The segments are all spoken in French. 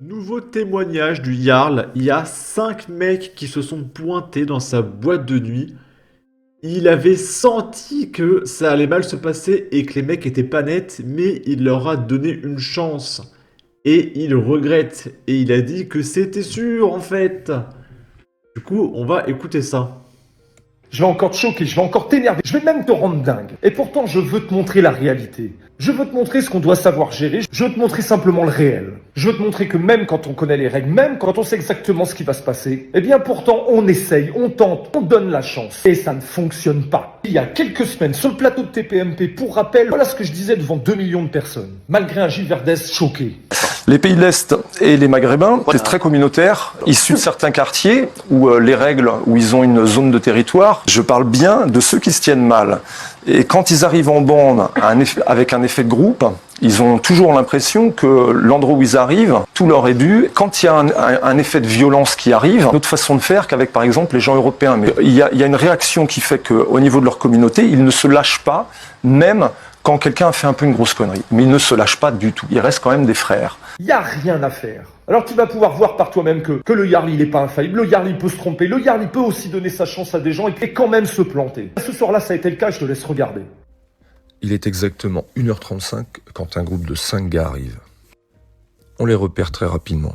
Nouveau témoignage du Jarl, il y a 5 mecs qui se sont pointés dans sa boîte de nuit. Il avait senti que ça allait mal se passer et que les mecs étaient pas nets, mais il leur a donné une chance. Et il regrette, et il a dit que c'était sûr en fait. Du coup, on va écouter ça. Je vais encore te choquer, je vais encore t'énerver, je vais même te rendre dingue. Et pourtant, je veux te montrer la réalité. Je veux te montrer ce qu'on doit savoir gérer, je veux te montrer simplement le réel. Je veux te montrer que même quand on connaît les règles, même quand on sait exactement ce qui va se passer, eh bien pourtant on essaye, on tente, on donne la chance. Et ça ne fonctionne pas. Il y a quelques semaines, sur le plateau de TPMP, pour rappel, voilà ce que je disais devant 2 millions de personnes. Malgré un Gilles Verdez choqué. Les pays de l'Est et les Maghrébins, c'est très communautaire, issus de certains quartiers où les règles, où ils ont une zone de territoire. Je parle bien de ceux qui se tiennent mal. Et quand ils arrivent en bande avec un effet de groupe, ils ont toujours l'impression que l'endroit où ils arrivent, tout leur est dû. Quand il y a un effet de violence qui arrive, une autre façon de faire qu'avec par exemple les gens européens. Mais il y a une réaction qui fait qu'au niveau de leur communauté, ils ne se lâchent pas, même quand quelqu'un a fait un peu une grosse connerie. Mais ils ne se lâchent pas du tout. Ils restent quand même des frères. Il n'y a rien à faire. Alors tu vas pouvoir voir par toi-même que le Jarl, il n'est pas infaillible, le Jarl, il peut se tromper, le Jarl, il peut aussi donner sa chance à des gens et quand même se planter. Ce soir-là, ça a été le cas, je te laisse regarder. Il est exactement 1h35 quand un groupe de 5 gars arrive. On les repère très rapidement.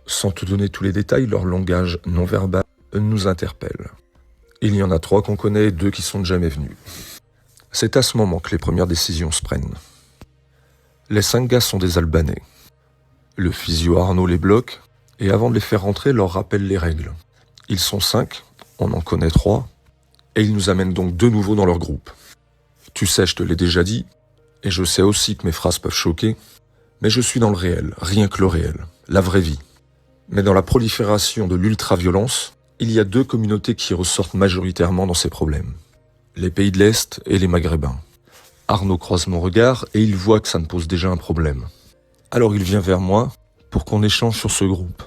Sans te donner tous les détails, leur langage non verbal nous interpelle. Il y en a 3 qu'on connaît et 2 qui sont jamais venus. C'est à ce moment que les premières décisions se prennent. Les 5 gars sont des Albanais. Le physio Arnaud les bloque et avant de les faire rentrer, leur rappelle les règles. Ils sont 5, on en connaît 3 et ils nous amènent donc de nouveau dans leur groupe. Tu sais, je te l'ai déjà dit, et je sais aussi que mes phrases peuvent choquer, mais je suis dans le réel, rien que le réel, la vraie vie. Mais dans la prolifération de l'ultra-violence, il y a 2 communautés qui ressortent majoritairement dans ces problèmes. Les pays de l'Est et les Maghrébins. Arnaud croise mon regard et il voit que ça me pose déjà un problème. Alors il vient vers moi pour qu'on échange sur ce groupe.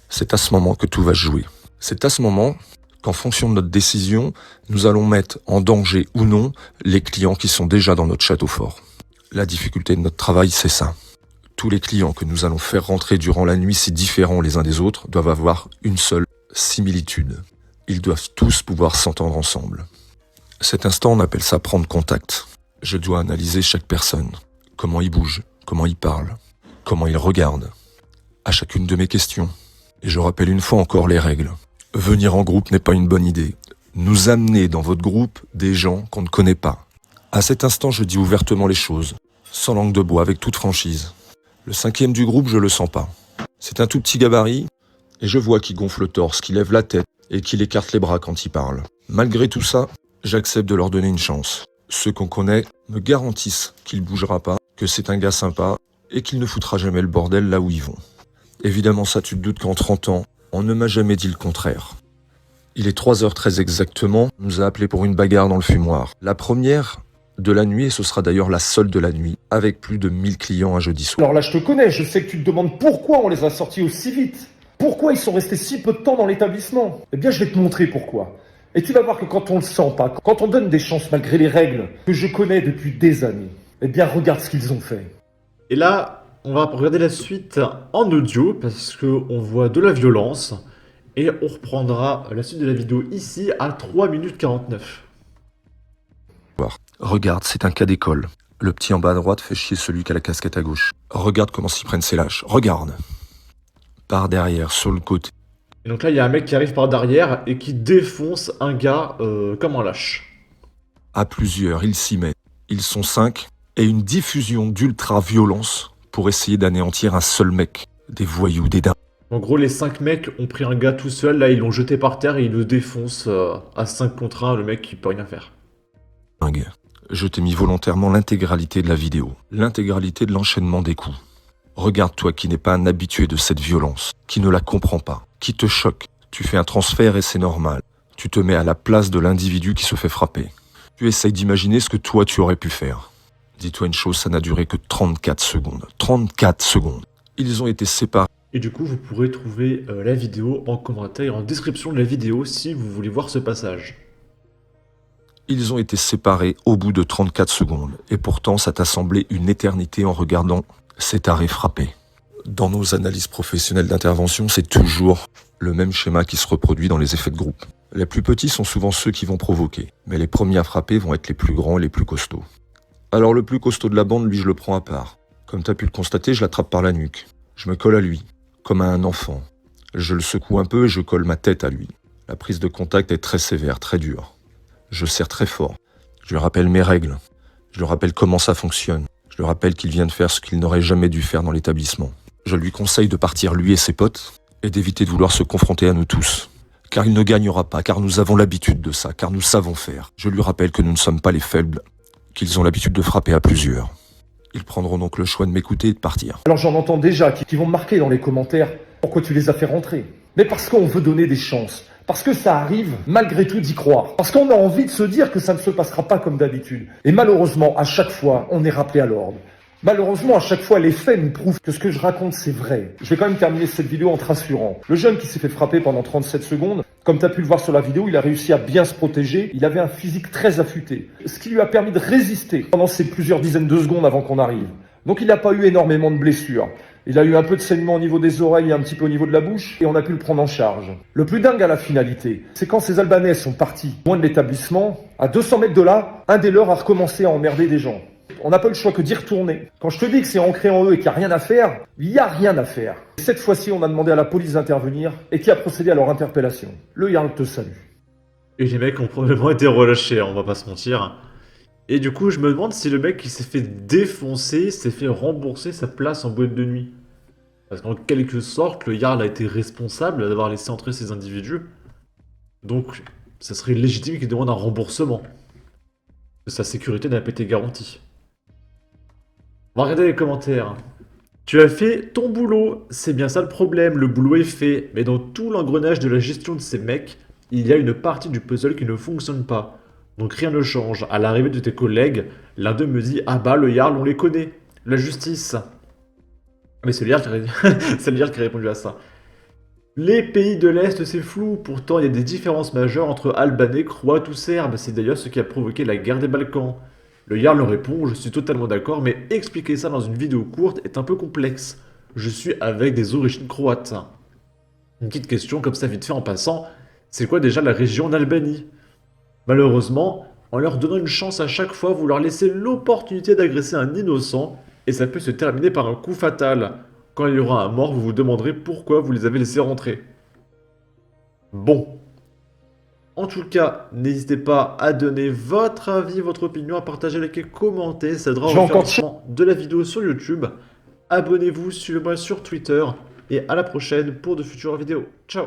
C'est à ce moment que tout va se jouer. C'est à ce moment qu'en fonction de notre décision, nous allons mettre en danger ou non les clients qui sont déjà dans notre château fort. La difficulté de notre travail, c'est ça. Tous les clients que nous allons faire rentrer durant la nuit si différents les uns des autres doivent avoir une seule similitude. Ils doivent tous pouvoir s'entendre ensemble. Cet instant, on appelle ça prendre contact. Je dois analyser chaque personne. Comment il bouge, comment il parle, comment il regarde. À chacune de mes questions. Et je rappelle une fois encore les règles. Venir en groupe n'est pas une bonne idée. Nous amener dans votre groupe des gens qu'on ne connaît pas. À cet instant, je dis ouvertement les choses, sans langue de bois, avec toute franchise. Le 5e du groupe, je le sens pas. C'est un tout petit gabarit, et je vois qu'il gonfle le torse, qu'il lève la tête, et qu'il écarte les bras quand il parle. Malgré tout ça, j'accepte de leur donner une chance. Ceux qu'on connaît me garantissent qu'il bougera pas, que c'est un gars sympa, et qu'il ne foutra jamais le bordel là où ils vont. Évidemment, ça, tu te doutes qu'en 30 ans, on ne m'a jamais dit le contraire. Il est 3h13 exactement, on nous a appelés pour une bagarre dans le fumoir. La première de la nuit, et ce sera d'ailleurs la seule de la nuit, avec plus de 1000 clients un jeudi soir. Alors là, je te connais, je sais que tu te demandes pourquoi on les a sortis aussi vite. Pourquoi ils sont restés si peu de temps dans l'établissement. Eh bien, je vais te montrer pourquoi. Et tu vas voir que quand on le sent pas, quand on donne des chances malgré les règles que je connais depuis des années, eh bien, regarde ce qu'ils ont fait. Et là, on va regarder la suite en audio parce qu'on voit de la violence. Et on reprendra la suite de la vidéo ici à 3 minutes 49. Regarde, c'est un cas d'école. Le petit en bas à droite fait chier celui qui a la casquette à gauche. Regarde comment s'y prennent ses lâches. Regarde. Par derrière, sur le côté. Et donc là, il y a un mec qui arrive par derrière et qui défonce un gars comme un lâche. À plusieurs, ils s'y mettent. Ils sont 5 et une diffusion d'ultra-violence pour essayer d'anéantir un seul mec. Des voyous, des dingues. En gros, les 5 mecs ont pris un gars tout seul, là ils l'ont jeté par terre et ils le défoncent à 5 contre 1, le mec qui peut rien faire. Je t'ai mis volontairement l'intégralité de la vidéo, l'intégralité de l'enchaînement des coups. Regarde toi qui n'es pas un habitué de cette violence, qui ne la comprend pas, qui te choque. Tu fais un transfert et c'est normal. Tu te mets à la place de l'individu qui se fait frapper. Tu essayes d'imaginer ce que toi tu aurais pu faire. Dis-toi une chose, ça n'a duré que 34 secondes. 34 secondes. Ils ont été séparés. Et du coup, vous pourrez trouver la vidéo en commentaire et en description de la vidéo si vous voulez voir ce passage. Ils ont été séparés au bout de 34 secondes. Et pourtant, ça t'a semblé une éternité en regardant cet arrêt frappé. Dans nos analyses professionnelles d'intervention, c'est toujours le même schéma qui se reproduit dans les effets de groupe. Les plus petits sont souvent ceux qui vont provoquer, mais les premiers à frapper vont être les plus grands et les plus costauds. Alors le plus costaud de la bande, lui, je le prends à part. Comme tu as pu le constater, je l'attrape par la nuque. Je me colle à lui, comme à un enfant. Je le secoue un peu et je colle ma tête à lui. La prise de contact est très sévère, très dure. Je serre très fort. Je lui rappelle mes règles. Je lui rappelle comment ça fonctionne. Je lui rappelle qu'il vient de faire ce qu'il n'aurait jamais dû faire dans l'établissement. Je lui conseille de partir lui et ses potes et d'éviter de vouloir se confronter à nous tous. Car il ne gagnera pas, car nous avons l'habitude de ça, car nous savons faire. Je lui rappelle que nous ne sommes pas les faibles, qu'ils ont l'habitude de frapper à plusieurs. Ils prendront donc le choix de m'écouter et de partir. Alors j'en entends déjà qui vont me marquer dans les commentaires pourquoi tu les as fait rentrer. Mais parce qu'on veut donner des chances. Parce que ça arrive malgré tout d'y croire. Parce qu'on a envie de se dire que ça ne se passera pas comme d'habitude. Et malheureusement, à chaque fois, on est rappelé à l'ordre. Malheureusement, à chaque fois, les faits nous prouvent que ce que je raconte, c'est vrai. Je vais quand même terminer cette vidéo en te rassurant. Le jeune qui s'est fait frapper pendant 37 secondes, comme tu as pu le voir sur la vidéo, il a réussi à bien se protéger. Il avait un physique très affûté, ce qui lui a permis de résister pendant ces plusieurs dizaines de secondes avant qu'on arrive. Donc il n'a pas eu énormément de blessures. Il a eu un peu de saignement au niveau des oreilles et un petit peu au niveau de la bouche, et on a pu le prendre en charge. Le plus dingue à la finalité, c'est quand ces Albanais sont partis loin de l'établissement, à 200 mètres de là, un des leurs a recommencé à emmerder des gens. On n'a pas le choix que d'y retourner. Quand je te dis que c'est ancré en eux et qu'il n'y a rien à faire, il n'y a rien à faire. Cette fois-ci, on a demandé à la police d'intervenir et qui a procédé à leur interpellation. Le Jarl te salue. Et les mecs ont probablement été relâchés, hein, on va pas se mentir. Et du coup, je me demande si le mec qui s'est fait défoncer s'est fait rembourser sa place en boîte de nuit. Parce qu'en quelque sorte, le Jarl a été responsable d'avoir laissé entrer ces individus. Donc, ça serait légitime qu'il demande un remboursement. Sa sécurité n'a pas été garantie. On va regarder les commentaires. Tu as fait ton boulot, c'est bien ça le problème, le boulot est fait. Mais dans tout l'engrenage de la gestion de ces mecs, il y a une partie du puzzle qui ne fonctionne pas. Donc rien ne change. À l'arrivée de tes collègues, l'un d'eux me dit « Ah bah, le Jarl, on les connaît. La justice. » Mais c'est le Jarl qui a répondu à ça. Les pays de l'Est, c'est flou. Pourtant, il y a des différences majeures entre Albanais, Croates ou Serbes. C'est d'ailleurs ce qui a provoqué la guerre des Balkans. Le Jarl répond « Je suis totalement d'accord, mais expliquer ça dans une vidéo courte est un peu complexe. Je suis avec des origines croates. » Une petite question comme ça vite fait en passant. C'est quoi déjà la région d'Albanie? Malheureusement, en leur donnant une chance à chaque fois, vous leur laissez l'opportunité d'agresser un innocent, et ça peut se terminer par un coup fatal. Quand il y aura un mort, vous vous demanderez pourquoi vous les avez laissés rentrer. Bon. En tout cas, n'hésitez pas à donner votre avis, votre opinion, à partager, liker, commenter, ça aidera au référencement de la vidéo sur YouTube. Abonnez-vous, suivez-moi sur Twitter, et à la prochaine pour de futures vidéos. Ciao!